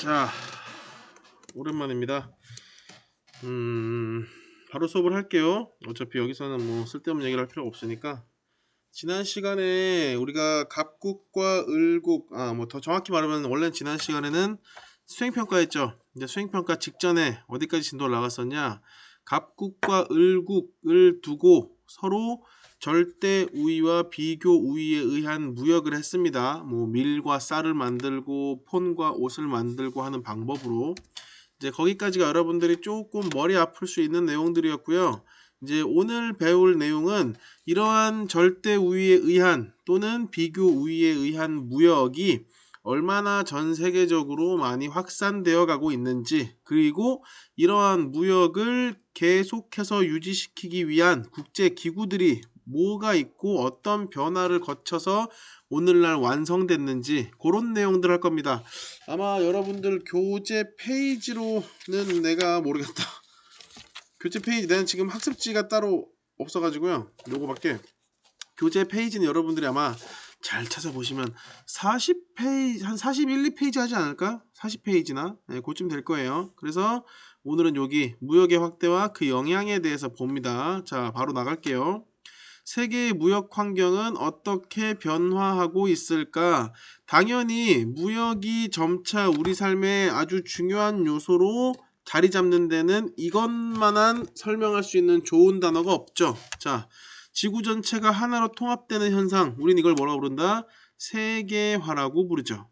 자, 오랜만입니다. 바로 수업을 할게요. 어차피 여기서는 뭐 쓸데없는 얘기를 할 필요가 없으니까. 지난 시간에 우리가 갑국과 을국, 뭐 더 정확히 말하면 원래 지난 시간에는 수행평가했죠. 이제 수행평가 직전에 어디까지 진도를 나갔었냐? 갑국과 을국을 두고 서로 절대 우위와 비교 우위에 의한 무역을 했습니다. 뭐 밀과 쌀을 만들고 폰과 옷을 만들고 하는 방법으로 이제 거기까지가 여러분들이 조금 머리 아플 수 있는 내용들이었고요. 이제 오늘 배울 내용은 이러한 절대 우위에 의한 또는 비교 우위에 의한 무역이 얼마나 전 세계적으로 많이 확산되어 가고 있는지, 그리고 이러한 무역을 계속해서 유지시키기 위한 국제 기구들이 뭐가 있고 어떤 변화를 거쳐서 오늘날 완성됐는지 그런 내용들 할 겁니다. 아마 여러분들 교재 페이지로는 내가 모르겠다. 교재 페이지, 내가 지금 학습지가 따로 없어가지고요. 요거밖에. 교재 페이지는 여러분들이 아마 잘 찾아보시면 40페이지, 한 41, 2페이지 하지 않을까? 40페이지나? 네, 그쯤 될 거예요. 그래서 오늘은 여기 무역의 확대와 그 영향에 대해서 봅니다. 자, 바로 나갈게요. 세계의 무역 환경은 어떻게 변화하고 있을까? 당연히 무역이 점차 우리 삶의 아주 중요한 요소로 자리 잡는 데는 이것만한 설명할 수 있는 좋은 단어가 없죠. 자, 지구 전체가 하나로 통합되는 현상, 우린 이걸 뭐라고 부른다? 세계화라고 부르죠.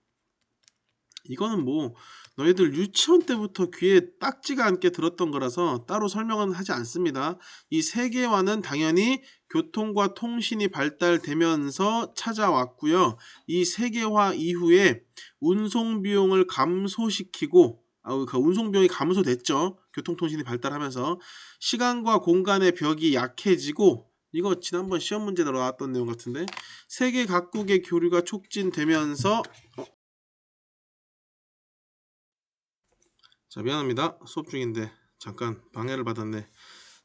이거는 뭐 너희들 유치원 때부터 귀에 딱지가 않게 들었던 거라서 따로 설명은 하지 않습니다. 이 세계화는 당연히 교통과 통신이 발달되면서 찾아왔고요. 이 세계화 이후에 운송 비용을 감소시키고, 그 운송 비용이 감소됐죠. 교통통신이 발달하면서 시간과 공간의 벽이 약해지고, 이거 지난번 시험 문제로 나왔던 내용 같은데, 세계 각국의 교류가 촉진되면서 자, 미안합니다. 수업 중인데 잠깐 방해를 받았네.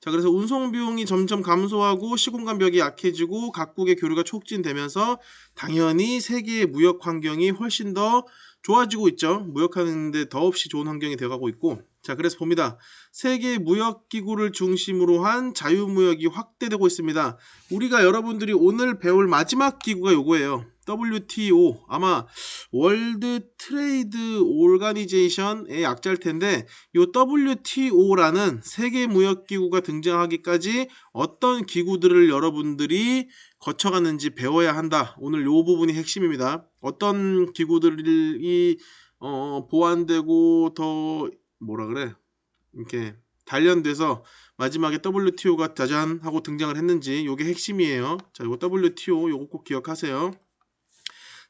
자, 그래서 운송 비용이 점점 감소하고 시공간 벽이 약해지고 각국의 교류가 촉진되면서 당연히 세계의 무역 환경이 훨씬 더 좋아지고 있죠. 무역하는데 더없이 좋은 환경이 되어가고 있고, 자, 그래서 봅니다. 세계 무역기구를 중심으로 한 자유무역이 확대되고 있습니다. 우리가 여러분들이 오늘 배울 마지막 기구가 요거예요. WTO, 아마 월드 트레이드 오르가니제이션의 약자일 텐데, 이 WTO라는 세계 무역 기구가 등장하기까지 어떤 기구들을 여러분들이 거쳐갔는지 배워야 한다. 오늘 이 부분이 핵심입니다. 어떤 기구들이 보완되고 더 뭐라 그래? 이렇게 단련돼서 마지막에 WTO가 짜잔 하고 등장을 했는지 이게 핵심이에요. 자, 이거 WTO 요거 꼭 기억하세요.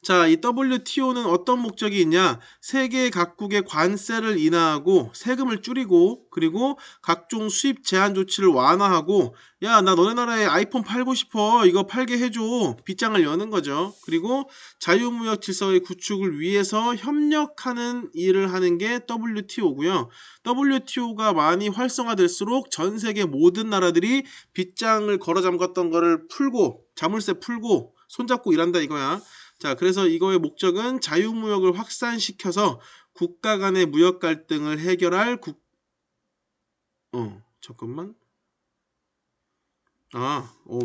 자, 이 WTO는 어떤 목적이 있냐? 세계 각국의 관세를 인하하고 세금을 줄이고, 그리고 각종 수입 제한 조치를 완화하고, 야, 나 너네 나라에 아이폰 팔고 싶어. 이거 팔게 해줘. 빗장을 여는 거죠. 그리고 자유무역 질서의 구축을 위해서 협력하는 일을 하는 게 WTO고요. WTO가 많이 활성화될수록 전 세계 모든 나라들이 빗장을 걸어 잠갔던 거를 풀고, 자물쇠 풀고, 손잡고 일한다 이거야. 자, 그래서 이거의 목적은 자유무역을 확산시켜서 국가 간의 무역 갈등을 해결할 잠깐만.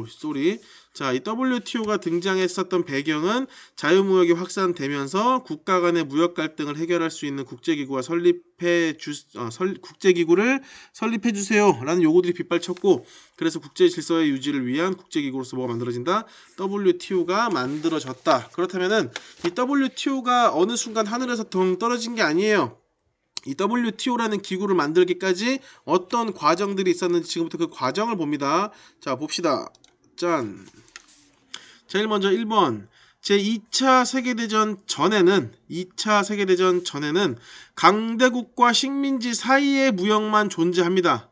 쏘리. 자, 이 WTO가 등장했었던 배경은 자유무역이 확산되면서 국가 간의 무역 갈등을 해결할 수 있는 국제기구가 국제기구를 설립해 주세요 라는 요구들이 빗발쳤고, 그래서 국제 질서의 유지를 위한 국제기구로서 뭐가 만들어진다? WTO가 만들어졌다. 그렇다면은 이 WTO가 어느 순간 하늘에서 덩 떨어진 게 아니에요. 이 WTO라는 기구를 만들기까지 어떤 과정들이 있었는지 지금부터 그 과정을 봅니다. 자, 봅시다. 짠. 제일 먼저 1번. 제2차 세계대전 전에는 강대국과 식민지 사이의 무역만 존재합니다.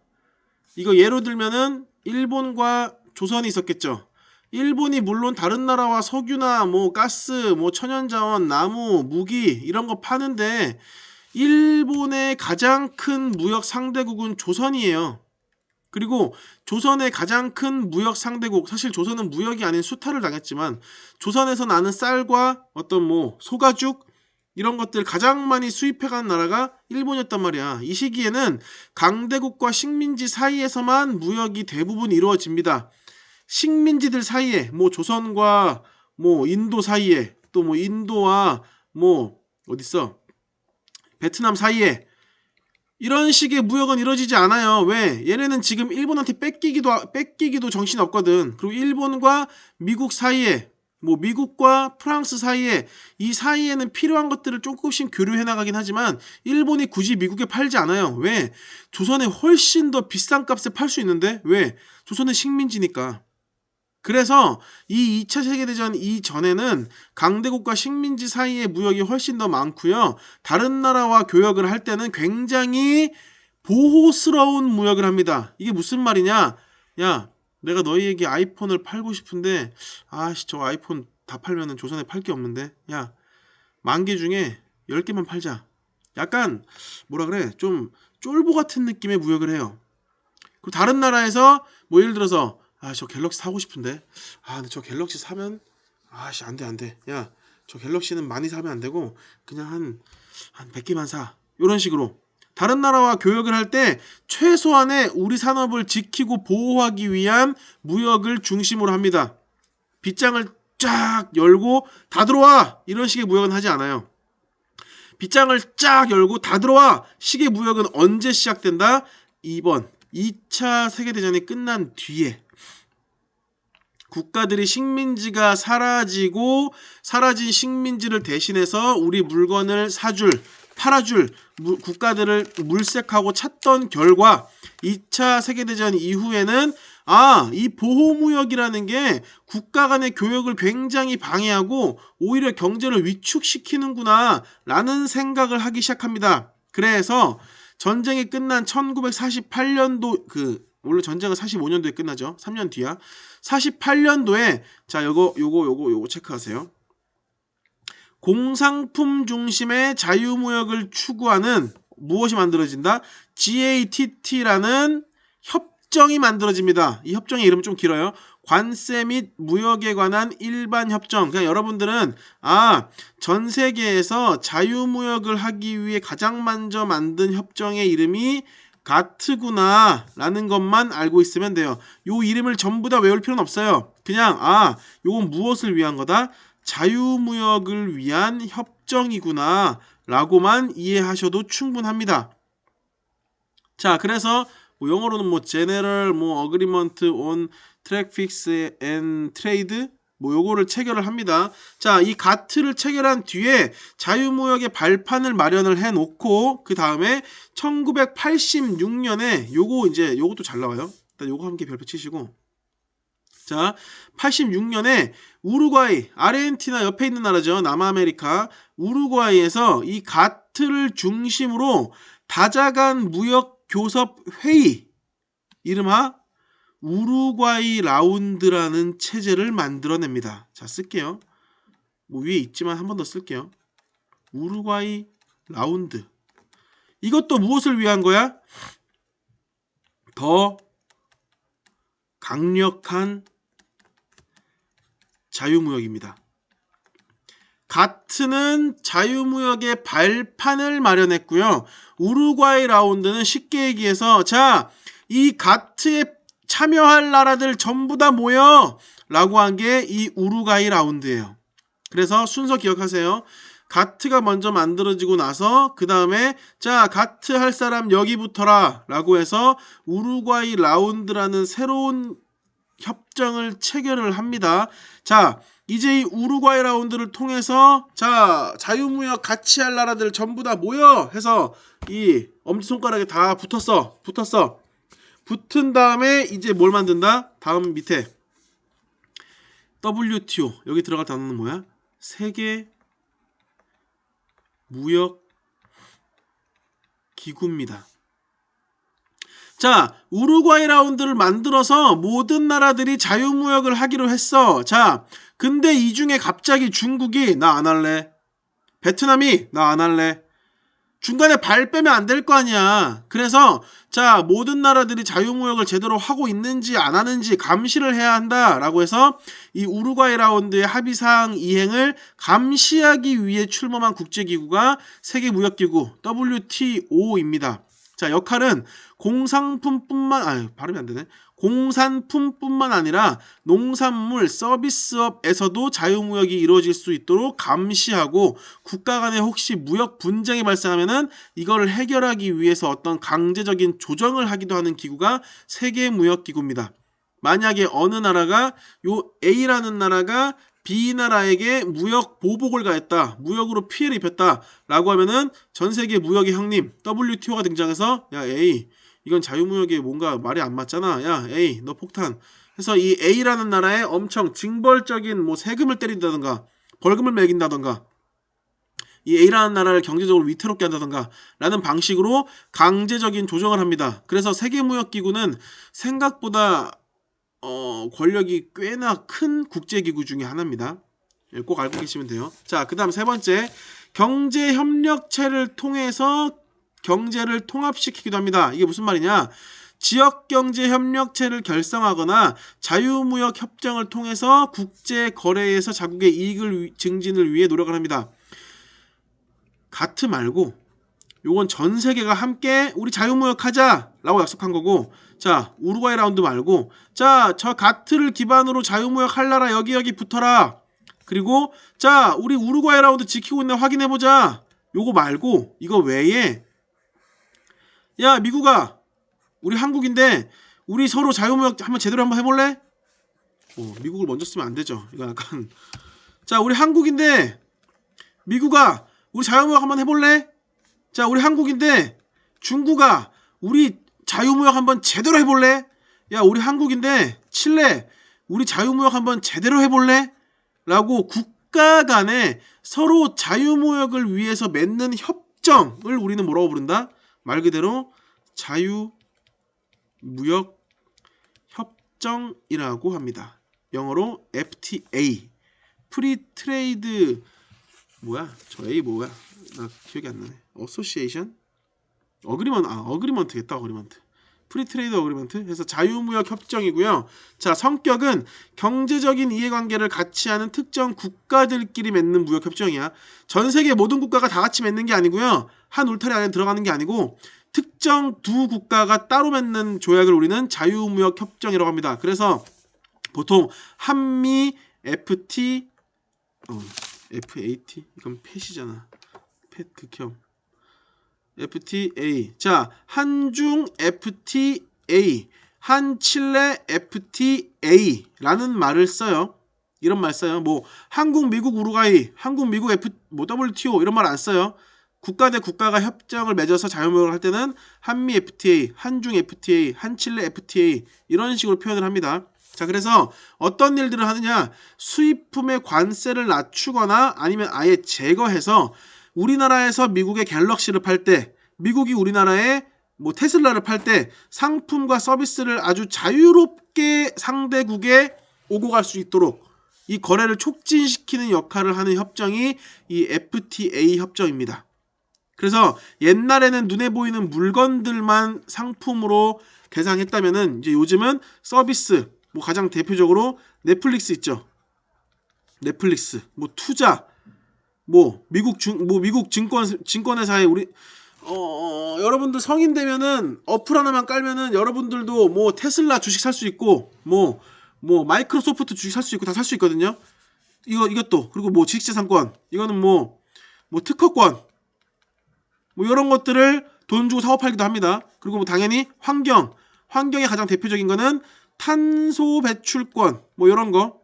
이거 예로 들면은 일본과 조선이 있었겠죠. 일본이 물론 다른 나라와 석유나 뭐 가스, 뭐 천연자원, 나무, 무기 이런 거 파는데 일본의 가장 큰 무역 상대국은 조선이에요. 그리고 조선의 가장 큰 무역 상대국, 사실 조선은 무역이 아닌 수탈을 당했지만 조선에서 나는 쌀과 어떤 뭐 소가죽, 이런 것들 가장 많이 수입해가는 나라가 일본이었단 말이야. 이 시기에는 강대국과 식민지 사이에서만 무역이 대부분 이루어집니다. 식민지들 사이에 뭐 조선과 뭐 인도 사이에 또 뭐 인도와 뭐 어딨어 베트남 사이에 이런 식의 무역은 이루어지지 않아요. 왜? 얘네는 지금 일본한테 뺏기기도 정신이 없거든. 그리고 일본과 미국 사이에 뭐 미국과 프랑스 사이에 이 사이에는 필요한 것들을 조금씩 교류해 나가긴 하지만 일본이 굳이 미국에 팔지 않아요. 왜? 조선에 훨씬 더 비싼 값에 팔 수 있는데 왜? 조선은 식민지니까. 그래서 이 2차 세계대전 이전에는 강대국과 식민지 사이의 무역이 훨씬 더 많고요. 다른 나라와 교역을 할 때는 굉장히 보호스러운 무역을 합니다. 이게 무슨 말이냐? 야, 내가 너희에게 아이폰을 팔고 싶은데 아씨 저 아이폰 다 팔면은 조선에 팔 게 없는데 야, 10,000개 중에 10개만 팔자. 약간 뭐라 그래? 좀 쫄보 같은 느낌의 무역을 해요. 그리고 다른 나라에서 뭐 예를 들어서 저 갤럭시 사고 싶은데 근데 저 갤럭시 사면 안돼 야 저 갤럭시는 많이 사면 안되고 그냥 한 100개만 사 이런 식으로 다른 나라와 교역을 할 때 최소한의 우리 산업을 지키고 보호하기 위한 무역을 중심으로 합니다. 빗장을 쫙 열고 다 들어와 이런 식의 무역은 하지 않아요. 빗장을 쫙 열고 다 들어와 식의 무역은 언제 시작된다? 2번 2차 세계대전이 끝난 뒤에 국가들이 식민지가 사라지고 사라진 식민지를 대신해서 우리 물건을 팔아줄 국가들을 물색하고 찾던 결과 2차 세계대전 이후에는 이 보호무역이라는 게 국가 간의 교역을 굉장히 방해하고 오히려 경제를 위축시키는구나 라는 생각을 하기 시작합니다. 그래서 전쟁이 끝난 1948년도 원래 전쟁은 45년도에 끝나죠. 3년 뒤야. 48년도에 자 요거 체크하세요. 공상품 중심의 자유무역을 추구하는 무엇이 만들어진다? GATT라는 협정이 만들어집니다. 이 협정의 이름은 좀 길어요. 관세 및 무역에 관한 일반 협정. 그냥 여러분들은 전 세계에서 자유무역을 하기 위해 가장 먼저 만든 협정의 이름이 가트구나 라는 것만 알고 있으면 돼요. 요 이름을 전부 다 외울 필요는 없어요. 그냥 요건 무엇을 위한 거다? 자유무역을 위한 협정이구나 라고만 이해하셔도 충분합니다. 자, 그래서 영어로는 General Agreement on Traffic and Trade 요거를 체결을 합니다. 자, 이 가트를 체결한 뒤에 자유무역의 발판을 마련을 해놓고 그 다음에 1986년에 요것도 잘 나와요. 일단 요거 함께 별표 치시고 자, 86년에 우루과이, 아르헨티나 옆에 있는 나라죠. 남아메리카 우루과이에서 이 가트를 중심으로 다자간 무역 교섭 회의 이름하 우루과이 라운드라는 체제를 만들어냅니다. 자, 쓸게요. 위에 있지만 한 번 더 쓸게요. 우루과이 라운드. 이것도 무엇을 위한 거야? 더 강력한 자유무역입니다. 가트는 자유무역의 발판을 마련했고요. 우루과이 라운드는 쉽게 얘기해서 이 가트에 참여할 나라들 전부 다 모여 라고 한 게 이 우루과이 라운드예요. 그래서 순서 기억하세요. 가트가 먼저 만들어지고 나서 그 다음에 가트 할 사람 여기 붙어라 라고 해서 우루과이 라운드라는 새로운 협정을 체결을 합니다. 이제 이 우루과이 라운드를 통해서 자유무역 같이 할 나라들 전부 다 모여 해서 이 엄지손가락에 다 붙었어. 붙은 다음에 이제 뭘 만든다? 다음 밑에 WTO 여기 들어갈 단어는 뭐야? 세계 무역 기구입니다. 우루과이 라운드를 만들어서 모든 나라들이 자유무역을 하기로 했어. 근데 이 중에 갑자기 중국이 나 안 할래. 베트남이 나 안 할래. 중간에 발 빼면 안 될 거 아니야. 그래서 자, 모든 나라들이 자유무역을 제대로 하고 있는지 안 하는지 감시를 해야 한다라고 해서 이 우루과이 라운드의 합의사항 이행을 감시하기 위해 출범한 국제기구가 세계무역기구 WTO입니다. 자, 역할은 발음이 안 되네. 공산품뿐만 아니라 농산물, 서비스업에서도 자유무역이 이루어질 수 있도록 감시하고 국가 간에 혹시 무역 분쟁이 발생하면은 이거를 해결하기 위해서 어떤 강제적인 조정을 하기도 하는 기구가 세계무역기구입니다. 만약에 어느 나라가 요 A라는 나라가 B 나라에게 무역 보복을 가했다, 무역으로 피해를 입혔다 라고 하면은 전세계 무역의 형님 WTO가 등장해서 야 A, 이건 자유무역에 뭔가 말이 안 맞잖아. 야 A, 너 폭탄. 그래서 이 A라는 나라에 엄청 징벌적인 뭐 세금을 때린다던가 벌금을 매긴다던가 이 A라는 나라를 경제적으로 위태롭게 한다던가 라는 방식으로 강제적인 조정을 합니다. 그래서 세계무역기구는 생각보다 권력이 꽤나 큰 국제기구 중에 하나입니다. 꼭 알고 계시면 돼요. 자, 그 다음 세 번째, 경제협력체를 통해서 경제를 통합시키기도 합니다. 이게 무슨 말이냐? 지역경제협력체를 결성하거나 자유무역협정을 통해서 국제거래에서 자국의 이익을 증진을 위해 노력을 합니다. 가트 말고 요건 전 세계가 함께 우리 자유무역하자 라고 약속한 거고, 자 우루과이 라운드 말고 자 저 가트를 기반으로 자유무역 할 나라 여기 붙어라, 그리고 자 우리 우루과이 라운드 지키고 있나 확인해보자, 요거 말고 이거 외에 야 미국아 우리 한국인데 우리 서로 자유무역 제대로 한번 해볼래? 미국을 먼저 쓰면 안 되죠. 이거 약간 자 우리 한국인데 미국아 우리 자유무역 한번 해볼래? 자 우리 한국인데 중국아 우리 자유무역 한번 제대로 해볼래? 야 우리 한국인데 칠레 우리 자유무역 한번 제대로 해볼래? 라고 국가 간에 서로 자유무역을 위해서 맺는 협정을 우리는 뭐라고 부른다? 말 그대로 자유무역 협정이라고 합니다. 영어로 FTA, 프리 트레이드 저 A 뭐야? 나 기억이 안 나네. 어소시에이션? 어그리먼트겠다. 어그리먼트. 프리 트레이드 어그리먼트 해서 자유무역 협정이고요. 자, 성격은 경제적인 이해관계를 같이 하는 특정 국가들끼리 맺는 무역 협정이야. 전 세계 모든 국가가 다 같이 맺는 게 아니고요. 한 울타리 안에 들어가는 게 아니고 특정 두 국가가 따로 맺는 조약을 우리는 자유무역 협정이라고 합니다. 그래서 보통 한미 FT FAT 이건 펫이잖아. 펫 극혐. FTA. 자, 한중 FTA, 한칠레 FTA라는 말을 써요. 이런 말 써요. 뭐 한국, 미국, 우루과이, 한국, 미국 WTO 이런 말 안 써요. 국가 대 국가가 협정을 맺어서 자유무역을 할 때는 한미 FTA, 한중 FTA, 한칠레 FTA 이런 식으로 표현을 합니다. 자, 그래서 어떤 일들을 하느냐? 수입품의 관세를 낮추거나 아니면 아예 제거해서 우리나라에서 미국의 갤럭시를 팔 때, 미국이 우리나라에 뭐 테슬라를 팔 때 상품과 서비스를 아주 자유롭게 상대국에 오고 갈 수 있도록 이 거래를 촉진시키는 역할을 하는 협정이 이 FTA 협정입니다. 그래서 옛날에는 눈에 보이는 물건들만 상품으로 개상했다면은 이제 요즘은 서비스, 뭐 가장 대표적으로 넷플릭스 있죠. 넷플릭스, 뭐 투자, 미국 증권회사에 우리 여러분들 성인 되면은 어플 하나만 깔면은 여러분들도 뭐 테슬라 주식 살 수 있고 뭐 마이크로소프트 주식 살 수 있고 다 살 수 있거든요. 이것도 그리고 뭐 지식재산권 이거는 뭐 특허권 뭐 이런 것들을 돈 주고 사고 팔기도 합니다. 그리고 뭐 당연히 환경의 가장 대표적인 거는 탄소 배출권 뭐 이런 거,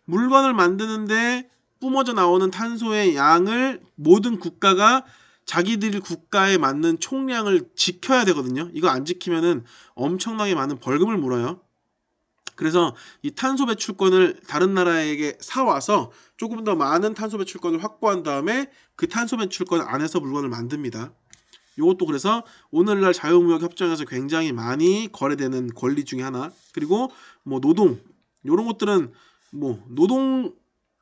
물건을 만드는데 뿜어져 나오는 탄소의 양을 모든 국가가 자기들 국가에 맞는 총량을 지켜야 되거든요. 이거 안 지키면은 엄청나게 많은 벌금을 물어요. 그래서 이 탄소 배출권을 다른 나라에게 사와서 조금 더 많은 탄소 배출권을 확보한 다음에 그 탄소 배출권 안에서 물건을 만듭니다. 이것도 그래서 오늘날 자유무역 협정에서 굉장히 많이 거래되는 권리 중에 하나. 그리고 뭐 노동 이런 것들은 뭐 노동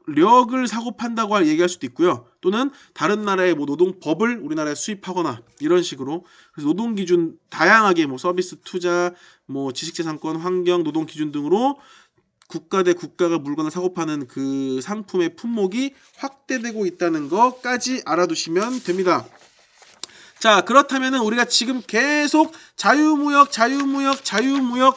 노동력을 사고 판다고 얘기할 수도 있고요. 또는 다른 나라의 뭐 노동법을 우리나라에 수입하거나 이런 식으로. 그래서 노동 기준 다양하게 뭐 서비스 투자, 뭐 지식재산권, 환경, 노동 기준 등으로 국가 대 국가가 물건을 사고 파는 그 상품의 품목이 확대되고 있다는 것까지 알아두시면 됩니다. 자, 그렇다면은 우리가 지금 계속 자유무역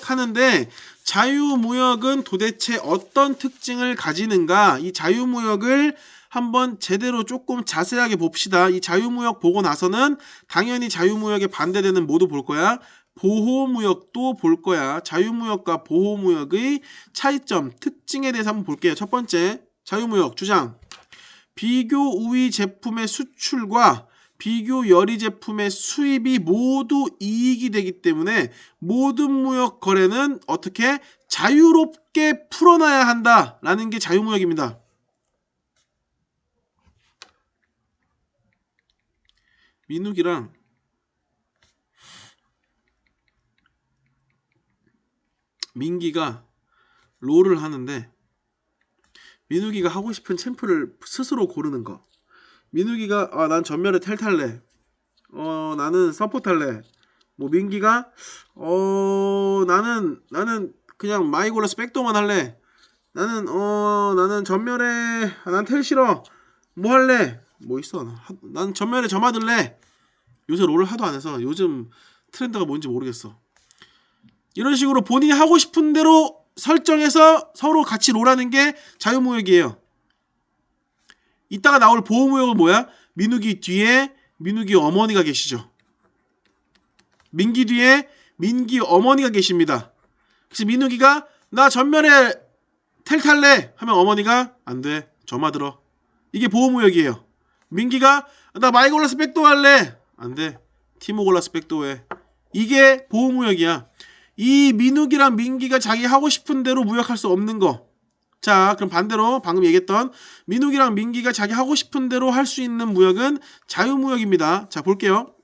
하는데, 자유무역은 도대체 어떤 특징을 가지는가? 이 자유무역을 한번 제대로 조금 자세하게 봅시다. 이 자유무역 보고 나서는 당연히 자유무역에 반대되는 뭐도 볼 거야? 보호무역도 볼 거야. 자유무역과 보호무역의 차이점, 특징에 대해서 한번 볼게요. 첫 번째, 자유무역 주장. 비교 우위 제품의 수출과 비교 열의 제품의 수입이 모두 이익이 되기 때문에 모든 무역 거래는 어떻게 자유롭게 풀어놔야 한다라는 게 자유무역입니다. 민욱이랑 민기가 롤을 하는데 민욱이가 하고 싶은 챔프를 스스로 고르는 거. 민욱이가 난 전멸에 텔 탈래. 나는 서포트 할래. 뭐 민기가 나는 그냥 마이골라스 백도만 할래. 나는 전멸에 난 텔 싫어. 뭐 할래? 뭐 있어? 난 전멸에 점화 들래. 요새 롤을 하도 안 해서 요즘 트렌드가 뭔지 모르겠어. 이런 식으로 본인이 하고 싶은 대로 설정해서 서로 같이 롤하는 게 자유무역이에요. 이따가 나올 보호무역은 뭐야? 민욱이 뒤에 민욱이 어머니가 계시죠. 민기 뒤에 민기 어머니가 계십니다. 그래서 민욱이가 나 전멸에 텔 탈래 하면 어머니가 안 돼. 점화 들어. 이게 보호무역이에요. 민기가 나 마이골라스 백도 할래. 안 돼. 티모골라스 백도 해. 이게 보호무역이야. 이 민욱이랑 민기가 자기 하고 싶은 대로 무역할 수 없는 거. 자, 그럼 반대로 방금 얘기했던 민욱이랑 민기가 자기 하고 싶은 대로 할 수 있는 무역은 자유무역입니다. 자, 볼게요.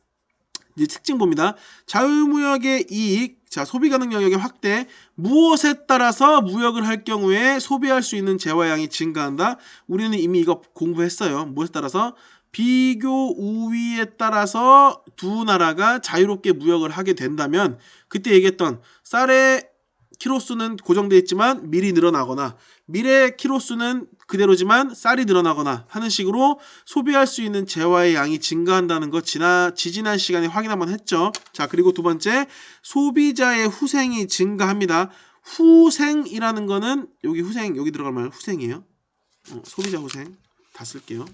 이제 특징 봅니다. 자유무역의 이익, 자, 소비 가능 영역의 확대, 무엇에 따라서 무역을 할 경우에 소비할 수 있는 재화량이 증가한다. 우리는 이미 이거 공부했어요. 무엇에 따라서? 비교 우위에 따라서 두 나라가 자유롭게 무역을 하게 된다면 그때 얘기했던 쌀의 키로수는 고정되어 있지만 밀이 늘어나거나 밀의 키로수는 그대로지만 쌀이 늘어나거나 하는 식으로 소비할 수 있는 재화의 양이 증가한다는 거 지지난 시간에 확인 한번 했죠. 자, 그리고 두 번째, 소비자의 후생이 증가합니다. 후생이라는 거는 여기 후생 여기 들어갈 말 후생이에요. 소비자 후생 다 쓸게요.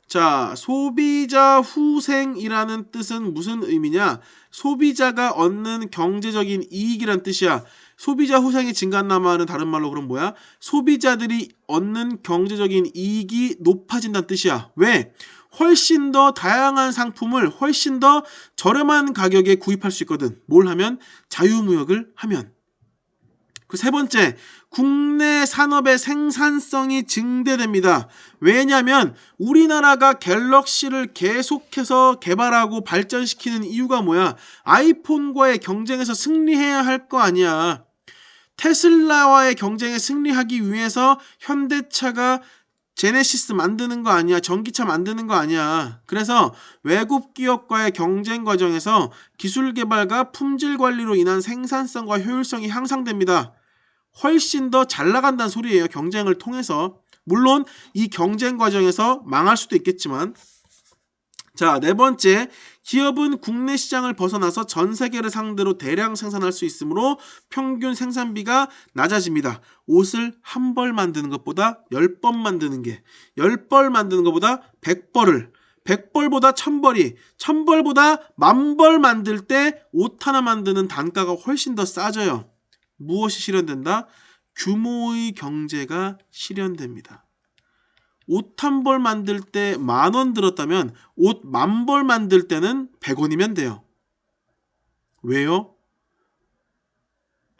자, 소비자 후생이라는 뜻은 무슨 의미냐? 소비자가 얻는 경제적인 이익이란 뜻이야. 소비자 후생이 증가한다는 말은 다른 말로 그럼 뭐야? 소비자들이 얻는 경제적인 이익이 높아진다는 뜻이야. 왜? 훨씬 더 다양한 상품을 훨씬 더 저렴한 가격에 구입할 수 있거든. 뭘 하면? 자유무역을 하면. 그 세 번째, 국내 산업의 생산성이 증대됩니다. 왜냐하면 우리나라가 갤럭시를 계속해서 개발하고 발전시키는 이유가 뭐야? 아이폰과의 경쟁에서 승리해야 할 거 아니야. 테슬라와의 경쟁에 승리하기 위해서 현대차가 제네시스 만드는 거 아니야. 전기차 만드는 거 아니야. 그래서 외국 기업과의 경쟁 과정에서 기술 개발과 품질 관리로 인한 생산성과 효율성이 향상됩니다. 훨씬 더 잘 나간다는 소리예요. 경쟁을 통해서. 물론 이 경쟁 과정에서 망할 수도 있겠지만. 자, 네 번째, 기업은 국내 시장을 벗어나서 전 세계를 상대로 대량 생산할 수 있으므로 평균 생산비가 낮아집니다. 옷을 한 벌 만드는 것보다 10번 만드는 게 10벌 만드는 것보다 100벌을 100벌보다 1000벌이 1000벌보다 10,000벌 만들 때 옷 하나 만드는 단가가 훨씬 더 싸져요. 무엇이 실현된다? 규모의 경제가 실현됩니다. 옷 한 벌 만들 때 10,000원 들었다면 옷 10,000벌 만들 때는 100원이면 돼요. 왜요?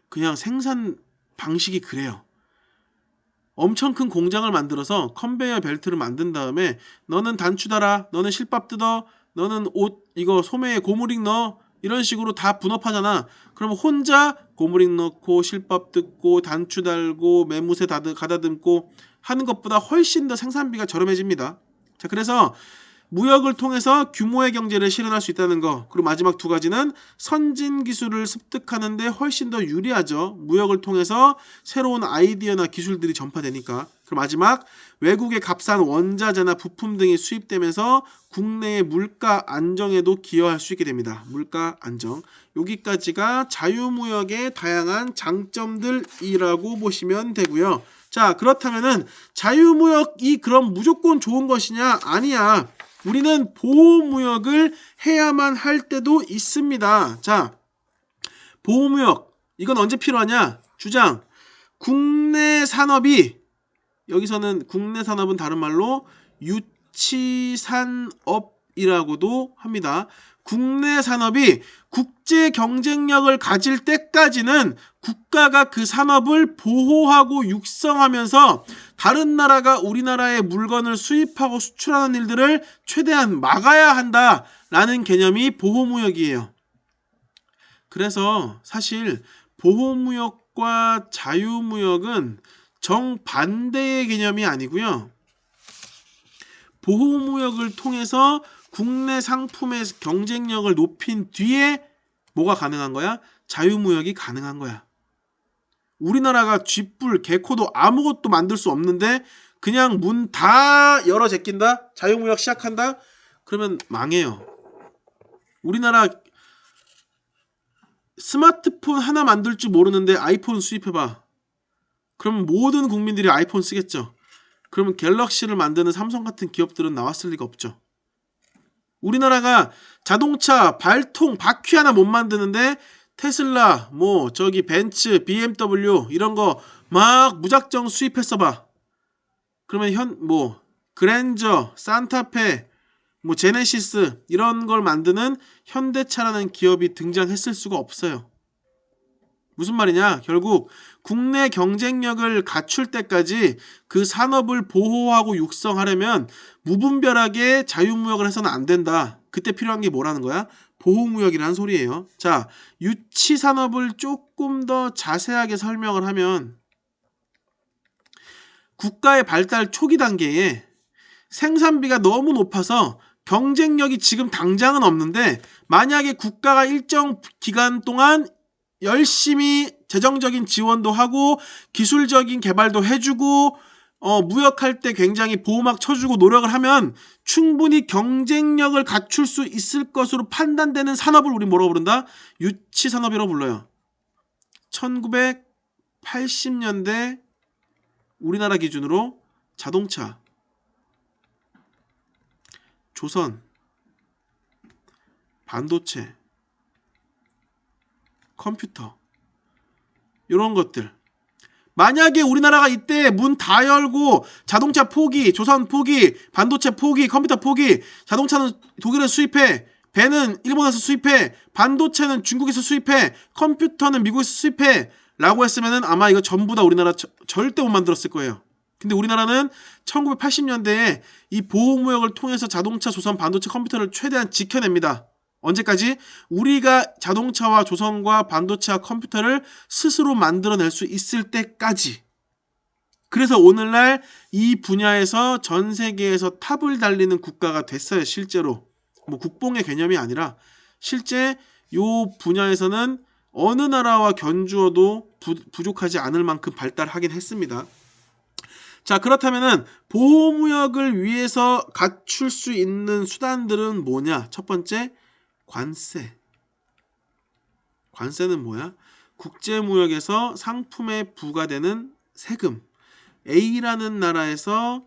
그냥 생산 방식이 그래요. 엄청 큰 공장을 만들어서 컨베이어 벨트를 만든 다음에 너는 단추 달아, 너는 실밥 뜯어, 너는 옷 이거 소매에 고무링 넣어, 이런 식으로 다 분업하잖아. 그러면 혼자 고무링 넣고 실밥 뜯고 단추 달고 매무새 가다듬고 하는 것보다 훨씬 더 생산비가 저렴해집니다. 자, 그래서 무역을 통해서 규모의 경제를 실현할 수 있다는 거. 그리고 마지막 두 가지는 선진 기술을 습득하는 데 훨씬 더 유리하죠. 무역을 통해서 새로운 아이디어나 기술들이 전파되니까. 그리고 마지막, 외국의 값싼 원자재나 부품 등이 수입되면서 국내의 물가 안정에도 기여할 수 있게 됩니다. 물가 안정. 여기까지가 자유무역의 다양한 장점들이라고 보시면 되고요. 자, 그렇다면은 자유무역이 그럼 무조건 좋은 것이냐? 아니야. 우리는 보호무역을 해야만 할 때도 있습니다. 자, 보호무역. 이건 언제 필요하냐? 주장. 국내 산업이, 여기서는 국내 산업은 다른 말로 유치산업이라고도 합니다. 국내 산업이 국제 경쟁력을 가질 때까지는 국가가 그 산업을 보호하고 육성하면서 다른 나라가 우리나라의 물건을 수입하고 수출하는 일들을 최대한 막아야 한다라는 개념이 보호무역이에요. 그래서 사실 보호무역과 자유무역은 정반대의 개념이 아니고요. 보호무역을 통해서 국내 상품의 경쟁력을 높인 뒤에 뭐가 가능한 거야? 자유무역이 가능한 거야. 우리나라가 쥐뿔, 개코도 아무것도 만들 수 없는데 그냥 문 다 열어 제낀다? 자유무역 시작한다? 그러면 망해요. 우리나라 스마트폰 하나 만들 줄 모르는데 아이폰 수입해봐. 그럼 모든 국민들이 아이폰 쓰겠죠. 그러면 갤럭시를 만드는 삼성 같은 기업들은 나왔을 리가 없죠. 우리나라가 자동차, 발통, 바퀴 하나 못 만드는데 테슬라, 벤츠, BMW 이런 거 막 무작정 수입했어 봐. 그러면 그랜저, 산타페, 제네시스 이런 걸 만드는 현대차라는 기업이 등장했을 수가 없어요. 무슨 말이냐? 결국 국내 경쟁력을 갖출 때까지 그 산업을 보호하고 육성하려면 무분별하게 자유무역을 해서는 안 된다. 그때 필요한 게 뭐라는 거야? 보호무역이라는 소리예요. 자, 유치산업을 조금 더 자세하게 설명을 하면 국가의 발달 초기 단계에 생산비가 너무 높아서 경쟁력이 지금 당장은 없는데 만약에 국가가 일정 기간 동안 열심히 재정적인 지원도 하고 기술적인 개발도 해주고 무역할 때 굉장히 보호막 쳐주고 노력을 하면 충분히 경쟁력을 갖출 수 있을 것으로 판단되는 산업을 우리 뭐라고 부른다? 유치산업이라고 불러요. 1980년대 우리나라 기준으로 자동차, 조선, 반도체, 컴퓨터 이런 것들. 만약에 우리나라가 이때 문 다 열고 자동차 포기, 조선 포기, 반도체 포기, 컴퓨터 포기, 자동차는 독일에서 수입해, 배는 일본에서 수입해, 반도체는 중국에서 수입해, 컴퓨터는 미국에서 수입해 라고 했으면 아마 이거 전부 다 우리나라 절대 못 만들었을 거예요. 근데 우리나라는 1980년대에 이 보호무역을 통해서 자동차, 조선, 반도체, 컴퓨터를 최대한 지켜냅니다. 언제까지? 우리가 자동차와 조선과 반도체와 컴퓨터를 스스로 만들어낼 수 있을 때까지. 그래서 오늘날 이 분야에서 전 세계에서 탑을 달리는 국가가 됐어요. 실제로. 국뽕의 개념이 아니라 실제 이 분야에서는 어느 나라와 견주어도 부족하지 않을 만큼 발달하긴 했습니다. 자, 그렇다면은 보호무역을 위해서 갖출 수 있는 수단들은 뭐냐? 첫 번째, 관세. 관세는 뭐야? 국제무역에서 상품에 부과되는 세금. A라는 나라에서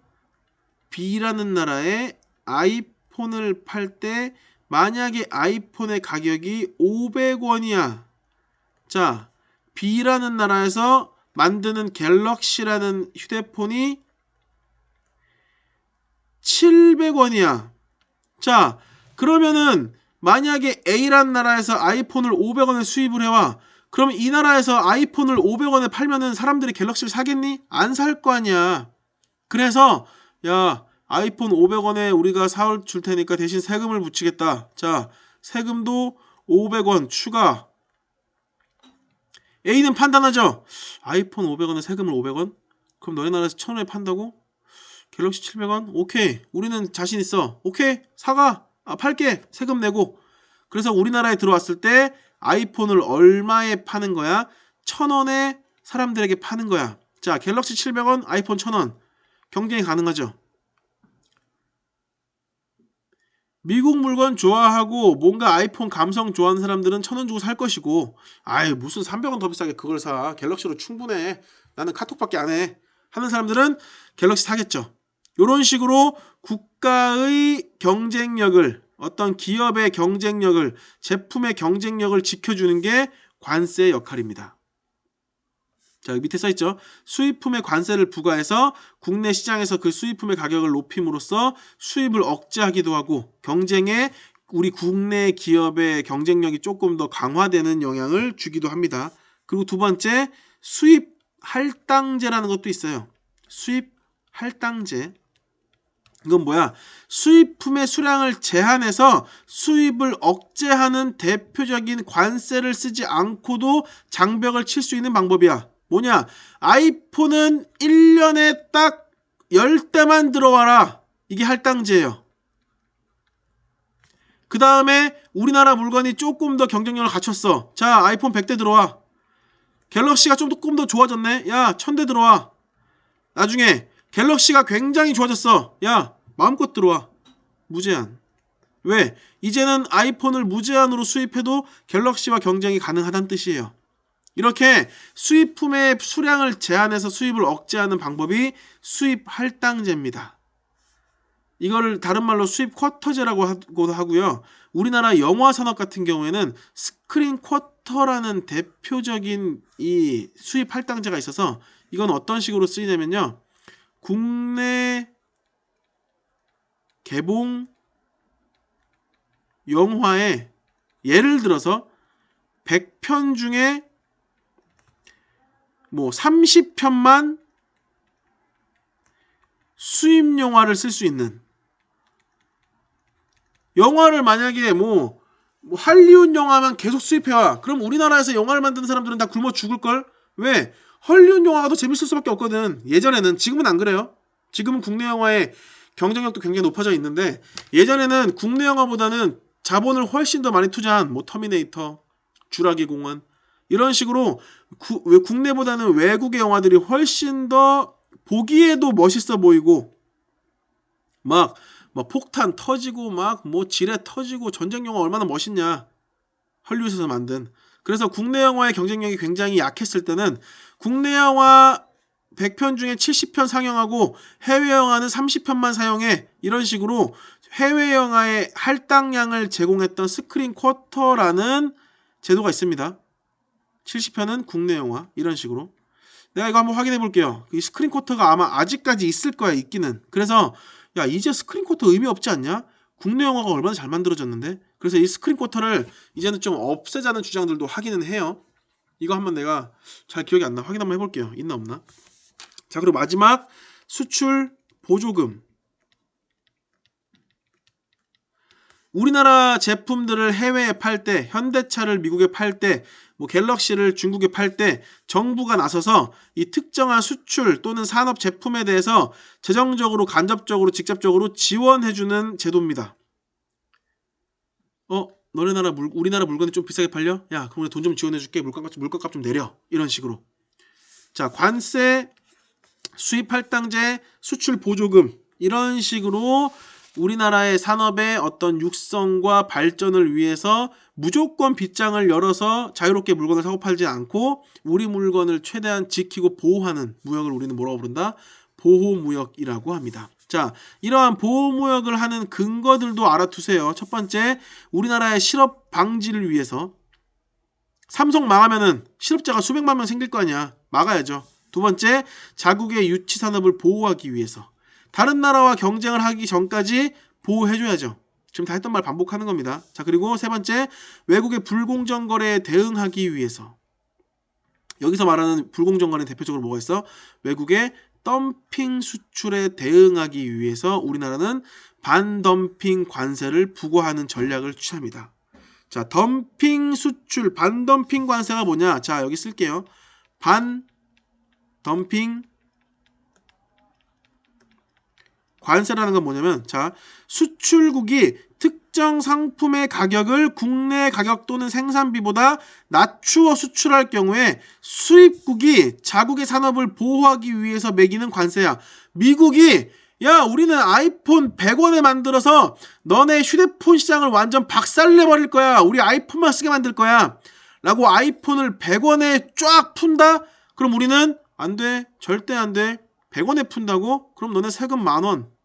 B라는 나라에 아이폰을 팔 때 만약에 아이폰의 가격이 500원이야. 자, B라는 나라에서 만드는 갤럭시라는 휴대폰이 700원이야. 자, 그러면은 만약에 A라는 나라에서 아이폰을 500원에 수입을 해와. 그러면 이 나라에서 아이폰을 500원에 팔면은 사람들이 갤럭시를 사겠니? 안 살 거 아니야. 그래서 야, 아이폰 500원에 우리가 사줄 테니까 대신 세금을 붙이겠다. 자, 세금도 500원 추가. A는 판단하죠. 아이폰 500원에 세금을 500원? 그럼 너네 나라에서 1,000원에 판다고? 갤럭시 700원? 오케이. 우리는 자신 있어. 오케이. 사가. 팔게. 세금 내고. 그래서 우리나라에 들어왔을 때 아이폰을 얼마에 파는 거야? 1,000원에 사람들에게 파는 거야. 자, 갤럭시 700원, 아이폰 1,000원. 경쟁이 가능하죠. 미국 물건 좋아하고 뭔가 아이폰 감성 좋아하는 사람들은 1,000원 주고 살 것이고, 아이 무슨 300원 더 비싸게 그걸 사. 갤럭시로 충분해. 나는 카톡밖에 안 해. 하는 사람들은 갤럭시 사겠죠. 이런 식으로 국가의 경쟁력을, 어떤 기업의 경쟁력을, 제품의 경쟁력을 지켜주는 게 관세의 역할입니다. 자, 여기 밑에 써있죠. 수입품에 관세를 부과해서 국내 시장에서 그 수입품의 가격을 높임으로써 수입을 억제하기도 하고 경쟁에 우리 국내 기업의 경쟁력이 조금 더 강화되는 영향을 주기도 합니다. 그리고 두 번째, 수입 할당제라는 것도 있어요. 수입 할당제. 이건 뭐야? 수입품의 수량을 제한해서 수입을 억제하는 대표적인 관세를 쓰지 않고도 장벽을 칠 수 있는 방법이야. 뭐냐? 아이폰은 1년에 딱 10대만 들어와라. 이게 할당제예요. 그 다음에 우리나라 물건이 조금 더 경쟁력을 갖췄어. 자, 아이폰 100대 들어와. 갤럭시가 조금 더 좋아졌네. 야, 1000대 들어와. 나중에 갤럭시가 굉장히 좋아졌어. 야, 마음껏 들어와. 무제한. 왜? 이제는 아이폰을 무제한으로 수입해도 갤럭시와 경쟁이 가능하다는 뜻이에요. 이렇게 수입품의 수량을 제한해서 수입을 억제하는 방법이 수입 할당제입니다. 이거를 다른 말로 수입 쿼터제라고 하고요. 우리나라 영화 산업 같은 경우에는 스크린 쿼터라는 대표적인 이 수입 할당제가 있어서 이건 어떤 식으로 쓰이냐면요. 국내 개봉 영화에 예를 들어서 100편 중에 뭐 30편만 수입 영화를 쓸 수 있는, 영화를 만약에 뭐 할리우드 영화만 계속 수입해와. 그럼 우리나라에서 영화를 만드는 사람들은 다 굶어 죽을걸? 왜? 할리우드 영화가 더 재밌을 수밖에 없거든. 예전에는. 지금은 안 그래요. 지금은 국내 영화의 경쟁력도 굉장히 높아져 있는데, 예전에는 국내 영화보다는 자본을 훨씬 더 많이 투자한 뭐 터미네이터, 주라기 공원 이런 식으로 국내보다는 외국의 영화들이 훨씬 더 보기에도 멋있어 보이고 막 폭탄 터지고 막 뭐 지뢰 터지고 전쟁 영화 얼마나 멋있냐. 헐리우드에서 만든. 그래서 국내 영화의 경쟁력이 굉장히 약했을 때는 국내 영화 100편 중에 70편 상영하고 해외 영화는 30편만 사용해. 이런 식으로 해외 영화의 할당량을 제공했던 스크린 쿼터라는 제도가 있습니다. 70편은 국내 영화. 이런 식으로. 내가 이거 한번 확인해 볼게요. 이 스크린 쿼터가 아마 아직까지 있을 거야, 있기는. 그래서 야, 이제 스크린 쿼터 의미 없지 않냐? 국내 영화가 얼마나 잘 만들어졌는데. 그래서 이 스크린 쿼터를 이제는 좀 없애자는 주장들도 하기는 해요. 이거 한번 내가 잘 기억이 안 나. 확인 한번 해볼게요. 있나 없나. 자, 그리고 마지막 수출 보조금. 우리나라 제품들을 해외에 팔 때, 현대차를 미국에 팔 때, 뭐 갤럭시를 중국에 팔 때 정부가 나서서 이 특정한 수출 또는 산업 제품에 대해서 재정적으로, 간접적으로, 직접적으로 지원해주는 제도입니다. 너네 나라 우리나라 물건이 좀 비싸게 팔려? 야, 그럼 우리 돈 좀 지원해줄게. 물건값 좀 내려. 이런 식으로. 자, 관세, 수입 할당제, 수출 보조금 이런 식으로 우리나라의 산업의 어떤 육성과 발전을 위해서 무조건 빗장을 열어서 자유롭게 물건을 사고 팔지 않고 우리 물건을 최대한 지키고 보호하는 무역을 우리는 뭐라고 부른다? 보호무역이라고 합니다. 자, 이러한 보호무역을 하는 근거들도 알아두세요. 첫 번째, 우리나라의 실업 방지를 위해서. 삼성 망하면은 실업자가 수백만 명 생길 거 아니야. 막아야죠. 두 번째, 자국의 유치 산업을 보호하기 위해서. 다른 나라와 경쟁을 하기 전까지 보호해줘야죠. 지금 다 했던 말 반복하는 겁니다. 자, 그리고 세 번째, 외국의 불공정 거래에 대응하기 위해서. 여기서 말하는 불공정 거래는 대표적으로 뭐가 있어? 외국의 덤핑 수출에 대응하기 위해서 우리나라는 반덤핑 관세를 부과하는 전략을 취합니다. 자, 덤핑 수출, 반덤핑 관세가 뭐냐? 자, 여기 쓸게요. 반덤핑 관세라는 건 뭐냐면, 자, 수출국이 특정 상품의 가격을 국내 가격 또는 생산비보다 낮추어 수출할 경우에 수입국이 자국의 산업을 보호하기 위해서 매기는 관세야. 미국이 야, 우리는 아이폰 100원에 만들어서 너네 휴대폰 시장을 완전 박살내버릴 거야. 우리 아이폰만 쓰게 만들 거야. 라고 아이폰을 100원에 쫙 푼다? 그럼 우리는 안 돼. 절대 안 돼. 100원에 푼다고? 그럼 너네 세금 10,000원.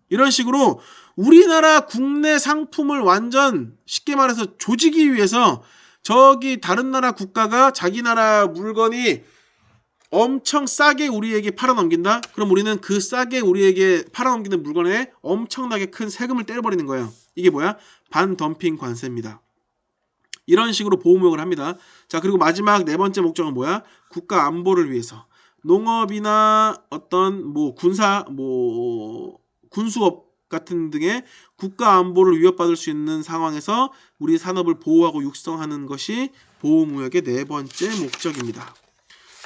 이런 식으로 우리나라 국내 상품을 완전 쉽게 말해서 조지기 위해서 저기 다른 나라 국가가 자기 나라 물건이 엄청 싸게 우리에게 팔아넘긴다? 그럼 우리는 그 싸게 우리에게 팔아넘기는 물건에 엄청나게 큰 세금을 떼어버리는 거예요. 이게 뭐야? 반덤핑 관세입니다. 이런 식으로 보호무역을 합니다. 자, 그리고 마지막 네 번째 목적은 뭐야? 국가 안보를 위해서. 농업이나 어떤 뭐 군사, 뭐 군수업 같은 등의 국가 안보를 위협받을 수 있는 상황에서 우리 산업을 보호하고 육성하는 것이 보호무역의 네 번째 목적입니다.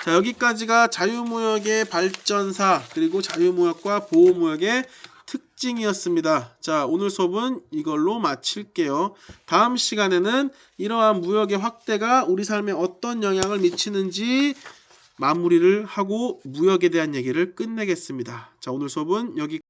자, 여기까지가 자유무역의 발전사 그리고 자유무역과 보호무역의 특징이었습니다. 자, 오늘 수업은 이걸로 마칠게요. 다음 시간에는 이러한 무역의 확대가 우리 삶에 어떤 영향을 미치는지 마무리를 하고 무역에 대한 얘기를 끝내겠습니다. 자, 오늘 수업은 여기